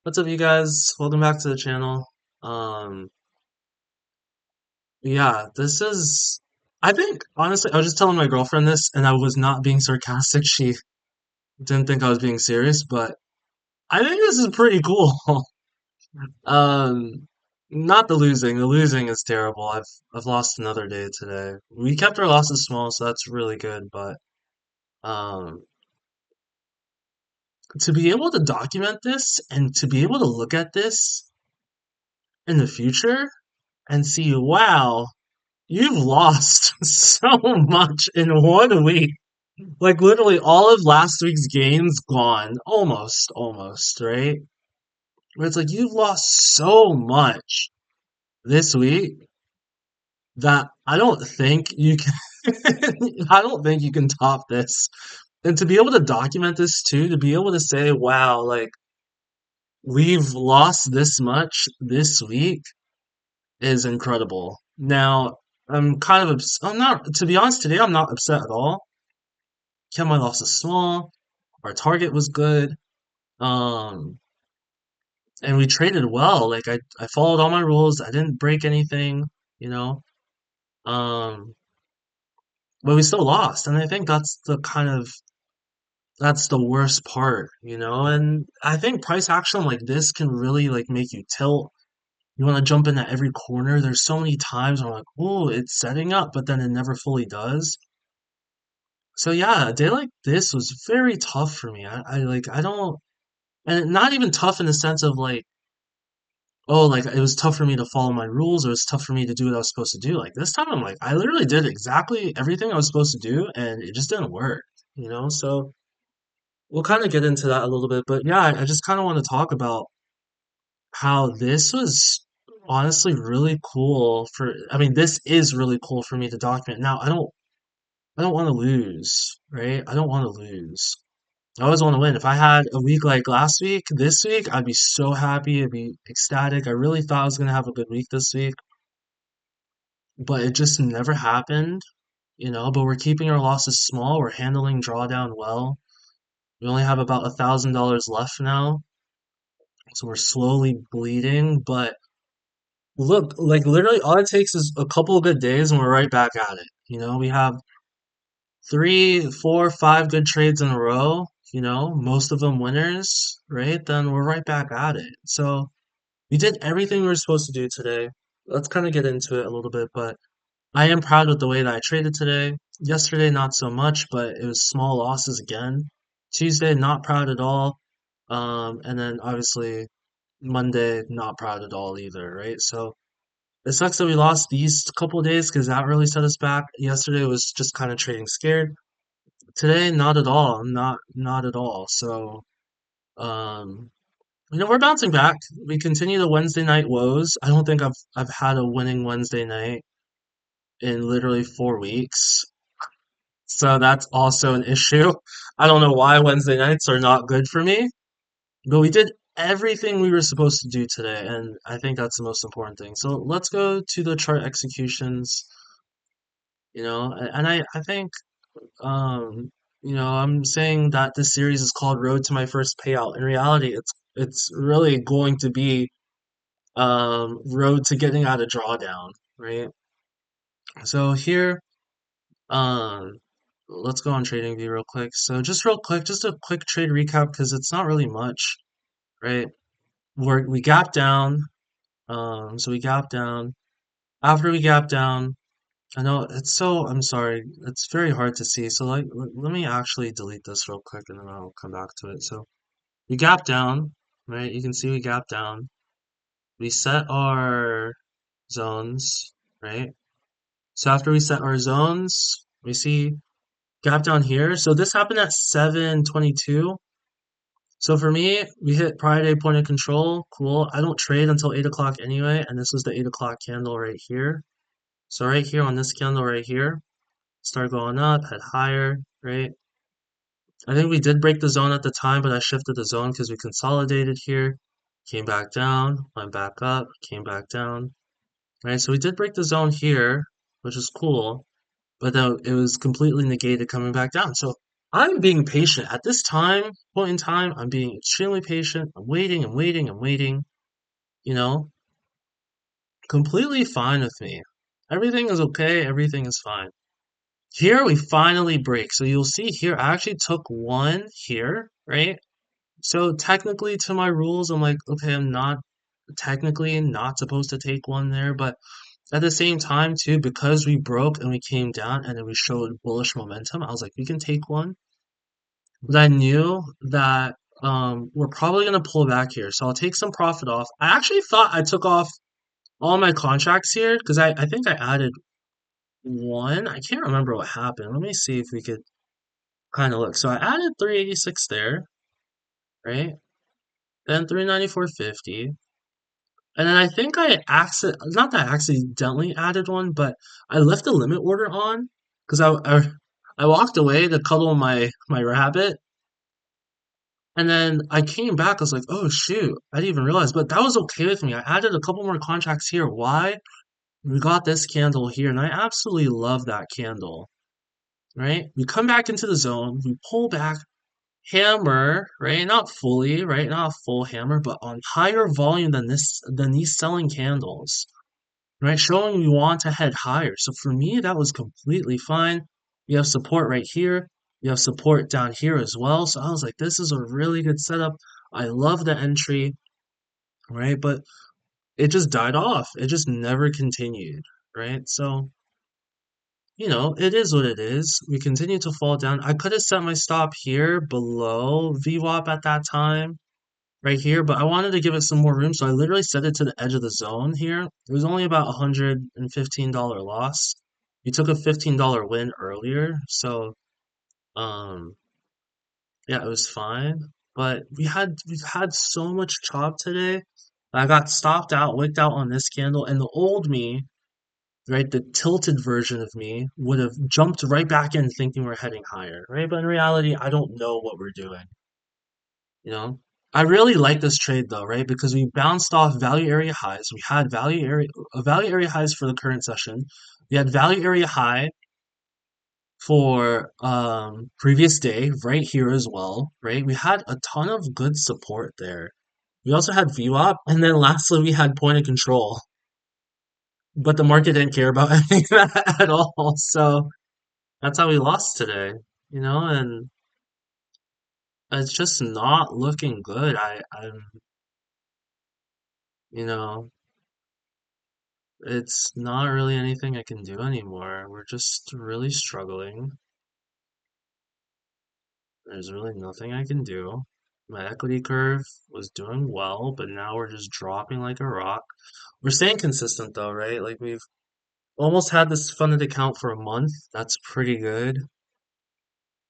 What's up, you guys? Welcome back to the channel. Um, yeah, this is, I think, honestly, I was just telling my girlfriend this and I was not being sarcastic. She didn't think I was being serious, but I think this is pretty cool. Um, not the losing. The losing is terrible. I've lost another day today. We kept our losses small, so that's really good, but um, to be able to document this and to be able to look at this in the future and see, wow, you've lost so much in 1 week. Like literally all of last week's gains gone. Almost, right? Where it's like you've lost so much this week that I don't think you can I don't think you can top this. And to be able to document this too, to be able to say, wow, like we've lost this much this week is incredible. Now, I'm not, to be honest, today I'm not upset at all. Kept my losses small. Our target was good. Um, and we traded well. Like I followed all my rules. I didn't break anything, you know. Um, but we still lost. And I think that's the worst part, you know. And I think price action like this can really like make you tilt. You want to jump in at every corner. There's so many times where I'm like, oh, it's setting up, but then it never fully does. So yeah, a day like this was very tough for me. I don't, and not even tough in the sense of like, oh, like it was tough for me to follow my rules or it's tough for me to do what I was supposed to do. Like this time I'm like, I literally did exactly everything I was supposed to do and it just didn't work, you know? So we'll kind of get into that a little bit, but yeah, I just kind of want to talk about how this was honestly really cool I mean, this is really cool for me to document. Now, I don't want to lose, right? I don't want to lose. I always want to win. If I had a week like last week, this week, I'd be so happy. I'd be ecstatic. I really thought I was going to have a good week this week, but it just never happened, you know. But we're keeping our losses small. We're handling drawdown well. We only have about $1,000 left now, so we're slowly bleeding. But look, like literally, all it takes is a couple of good days, and we're right back at it. You know, we have three, four, five good trades in a row. You know, most of them winners, right? Then we're right back at it. So we did everything we were supposed to do today. Let's kind of get into it a little bit, but I am proud with the way that I traded today. Yesterday, not so much, but it was small losses again. Tuesday, not proud at all. And then obviously Monday, not proud at all either, right? So it sucks that we lost these couple of days because that really set us back. Yesterday was just kind of trading scared. Today, not at all. Not at all. So, um, we're bouncing back. We continue the Wednesday night woes. I don't think I've had a winning Wednesday night in literally 4 weeks. So that's also an issue. I don't know why Wednesday nights are not good for me, but we did everything we were supposed to do today, and I think that's the most important thing. So let's go to the chart executions, and I think um, I'm saying that this series is called Road to My First Payout. In reality, it's really going to be Road to Getting Out of Drawdown, right? So here, um, let's go on TradingView real quick. So just real quick, just a quick trade recap because it's not really much, right? We gap down. So we gap down. After we gap down, I know I'm sorry, it's very hard to see. So like, let me actually delete this real quick and then I'll come back to it. So we gap down, right? You can see we gap down. We set our zones, right? So after we set our zones, we see gap down here. So this happened at 7:22. So for me, we hit prior day point of control. Cool. I don't trade until 8 o'clock anyway, and this was the 8 o'clock candle right here. So right here on this candle right here, start going up, head higher, right? I think we did break the zone at the time, but I shifted the zone because we consolidated here, came back down, went back up, came back down, right? So we did break the zone here, which is cool, but then it was completely negated coming back down. So I'm being patient. At this point in time, I'm being extremely patient. I'm waiting, I'm waiting, I'm waiting, you know, completely fine with me. Everything is okay, everything is fine. Here we finally break. So you'll see here, I actually took one here, right? So technically to my rules, I'm like, okay, I'm not technically not supposed to take one there, but at the same time too, because we broke and we came down and then we showed bullish momentum, I was like, we can take one. But I knew that we're probably gonna pull back here. So I'll take some profit off. I actually thought I took off all my contracts here because I think I added one. I can't remember what happened. Let me see if we could kind of look. So I added 386 there, right? Then 394.50. And then I think not that I accidentally added one, but I left the limit order on because I walked away to cuddle my rabbit, and then I came back. I was like, oh shoot, I didn't even realize, but that was okay with me. I added a couple more contracts here. Why? We got this candle here, and I absolutely love that candle. Right? We come back into the zone, we pull back, hammer, right? Not fully, right? Not a full hammer, but on higher volume than these selling candles. Right? Showing we want to head higher. So for me, that was completely fine. We have support right here. We have support down here as well. So I was like, this is a really good setup. I love the entry, right? But it just died off. It just never continued, right? So, it is what it is. We continue to fall down. I could have set my stop here below VWAP at that time, right here, but I wanted to give it some more room, so I literally set it to the edge of the zone here. It was only about $115 loss. We took a $15 win earlier, so um yeah, it was fine. But we've had so much chop today. I got stopped out, wicked out on this candle, and the old me, right, the tilted version of me would have jumped right back in thinking we're heading higher, right? But in reality, I don't know what we're doing. You know, I really like this trade though, right? Because we bounced off value area highs. We had value area highs for the current session. We had value area high for previous day right here as well, right? We had a ton of good support there. We also had VWAP, and then lastly we had point of control. But the market didn't care about any of that at all. So that's how we lost today, and it's just not looking good. You know, it's not really anything I can do anymore. We're just really struggling. There's really nothing I can do. My equity curve was doing well, but now we're just dropping like a rock. We're staying consistent though, right? Like we've almost had this funded account for a month. That's pretty good.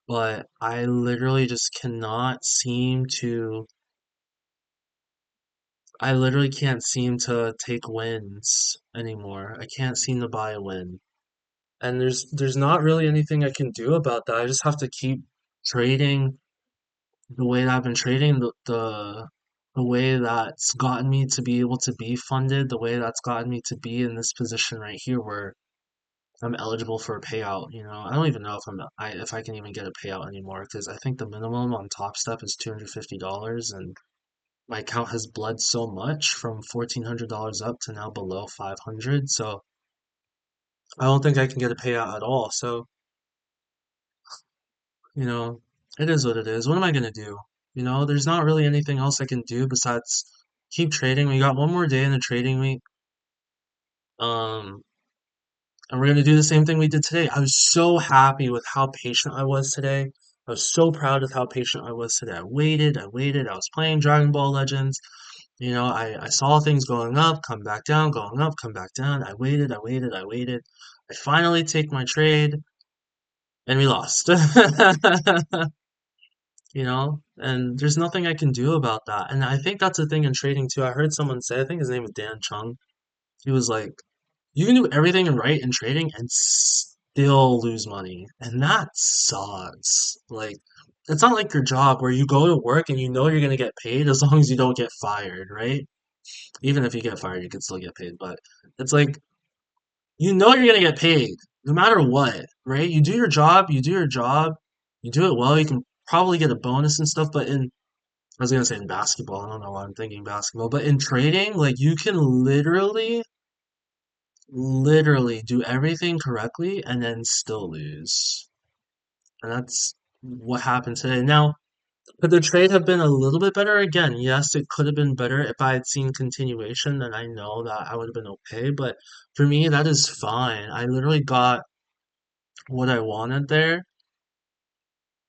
But I literally just cannot seem to, I literally can't seem to take wins anymore. I can't seem to buy a win. And there's not really anything I can do about that. I just have to keep trading the way that I've been trading, the way that's gotten me to be able to be funded, the way that's gotten me to be in this position right here where I'm eligible for a payout. I don't even know if I can even get a payout anymore because I think the minimum on Topstep is $250, and my account has bled so much from $1,400 up to now below 500. So I don't think I can get a payout at all. So You know, it is what it is. What am I gonna do? There's not really anything else I can do besides keep trading. We got one more day in the trading week. Um, and we're gonna do the same thing we did today. I was so happy with how patient I was today. I was so proud of how patient I was today. I waited. I was playing Dragon Ball Legends. I saw things going up, come back down, going up, come back down. I waited. I finally take my trade, and we lost. And there's nothing I can do about that. And I think that's the thing in trading too. I heard someone say, I think his name was Dan Chung. He was like, you can do everything right in trading and still lose money. And that sucks. Like, it's not like your job where you go to work and you know you're going to get paid as long as you don't get fired, right? Even if you get fired, you can still get paid. But it's like, you know you're going to get paid no matter what, right? You do your job, You do it well, you can probably get a bonus and stuff, but in I was gonna say in basketball, I don't know why I'm thinking basketball, but in trading, like you can literally do everything correctly and then still lose. And that's what happened today. Now, could the trade have been a little bit better? Again, yes, it could have been better. If I had seen continuation, then I know that I would have been okay. But for me, that is fine. I literally got what I wanted there,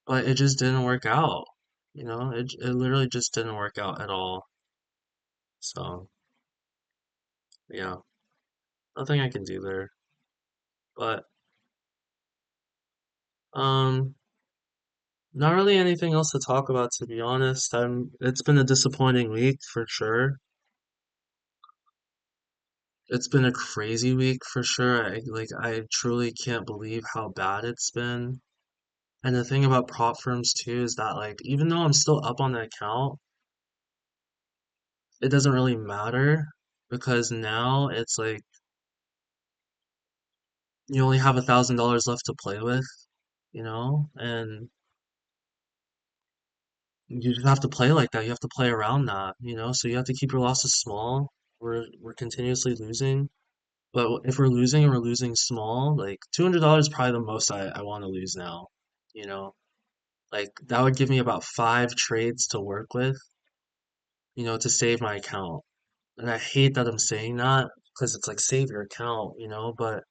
but it just didn't work out. It literally just didn't work out at all. So, yeah, nothing I can do there. But, um, not really anything else to talk about, to be honest. It's been a disappointing week for sure. It's been a crazy week for sure. I truly can't believe how bad it's been. And the thing about prop firms too is that like even though I'm still up on the account, it doesn't really matter because now it's like you only have $1,000 left to play with, and you just have to play like that. You have to play around that. So you have to keep your losses small. We're continuously losing. But if we're losing and we're losing small, like $200 is probably the most I want to lose now. You know, like that would give me about 5 trades to work with, to save my account. And I hate that I'm saying that because it's like save your account, but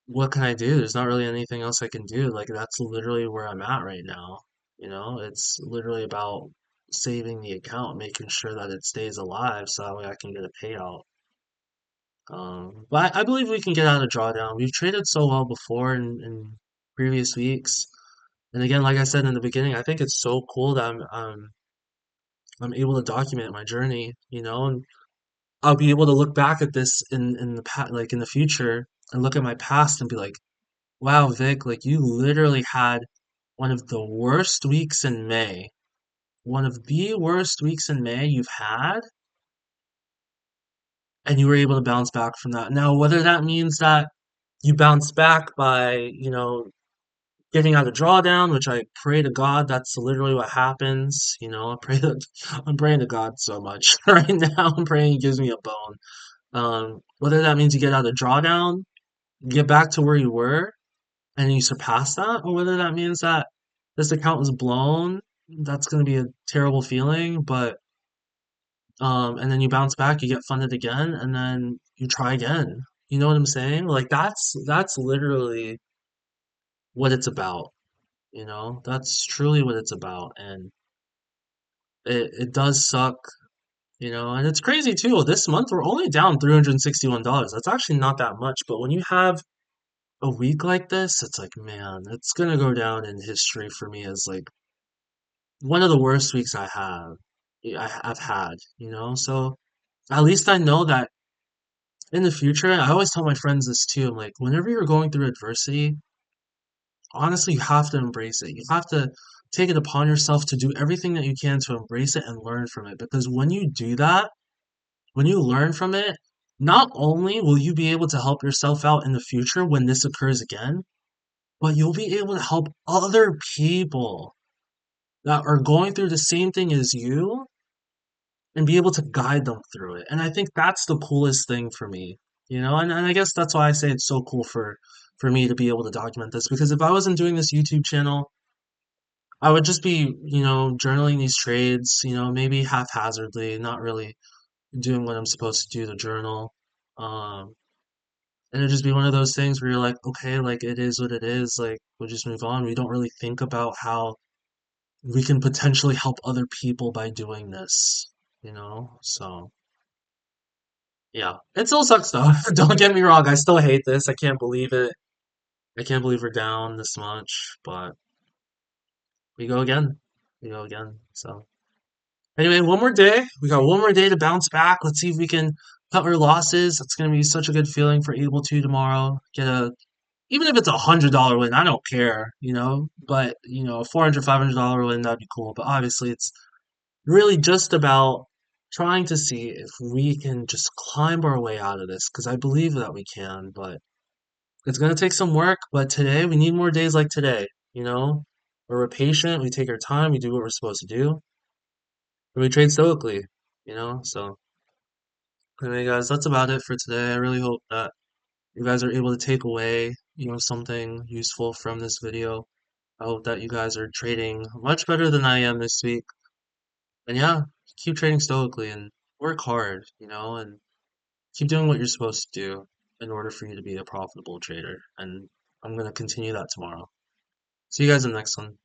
what can I do? There's not really anything else I can do. Like that's literally where I'm at right now. It's literally about saving the account, making sure that it stays alive so that way I can get a payout. But I believe we can get out of drawdown. We've traded so well before in previous weeks. And again, like I said in the beginning, I think it's so cool that I'm able to document my journey, and I'll be able to look back at this in the past, like in the future, and look at my past and be like, wow, Vic, like you literally had one of the worst weeks in May, one of the worst weeks in May you've had, and you were able to bounce back from that. Now, whether that means that you bounce back by, getting out of drawdown, which I pray to God that's literally what happens. I pray that I'm praying to God so much right now. I'm praying He gives me a bone. Whether that means you get out of drawdown, get back to where you were, and you surpass that, or whether that means that this account was blown, that's going to be a terrible feeling. But and then you bounce back, you get funded again, and then you try again. You know what I'm saying? Like that's literally what it's about. That's truly what it's about, and it does suck. And it's crazy too. This month we're only down $361. That's actually not that much, but when you have a week like this, it's like, man, it's gonna go down in history for me as like one of the worst weeks I've had. So at least I know that in the future, I always tell my friends this too. I'm like, whenever you're going through adversity, honestly, you have to embrace it. You have to take it upon yourself to do everything that you can to embrace it and learn from it. Because when you do that, when you learn from it, not only will you be able to help yourself out in the future when this occurs again, but you'll be able to help other people that are going through the same thing as you and be able to guide them through it. And I think that's the coolest thing for me, and I guess that's why I say it's so cool for me to be able to document this because if I wasn't doing this YouTube channel, I would just be, journaling these trades, maybe haphazardly, not really doing what I'm supposed to do to journal. Um, and it'd just be one of those things where you're like, okay, like it is what it is, like we'll just move on. We don't really think about how we can potentially help other people by doing this. So yeah. It still sucks though. Don't get me wrong, I still hate this. I can't believe it. I can't believe we're down this much, but we go again. We go again. So anyway, one more day. We got one more day to bounce back. Let's see if we can cut our losses. It's gonna be such a good feeling for able to tomorrow. Even if it's $100 win, I don't care. But a 400, $500 win, that'd be cool. But obviously, it's really just about trying to see if we can just climb our way out of this because I believe that we can. But it's gonna take some work. But today, we need more days like today. you know, we're patient, we take our time, we do what we're supposed to do, and we trade stoically, you know. So anyway, guys, that's about it for today. I really hope that you guys are able to take away, something useful from this video. I hope that you guys are trading much better than I am this week. And yeah, keep trading stoically and work hard, and keep doing what you're supposed to do in order for you to be a profitable trader. And I'm going to continue that tomorrow. See you guys in the next one.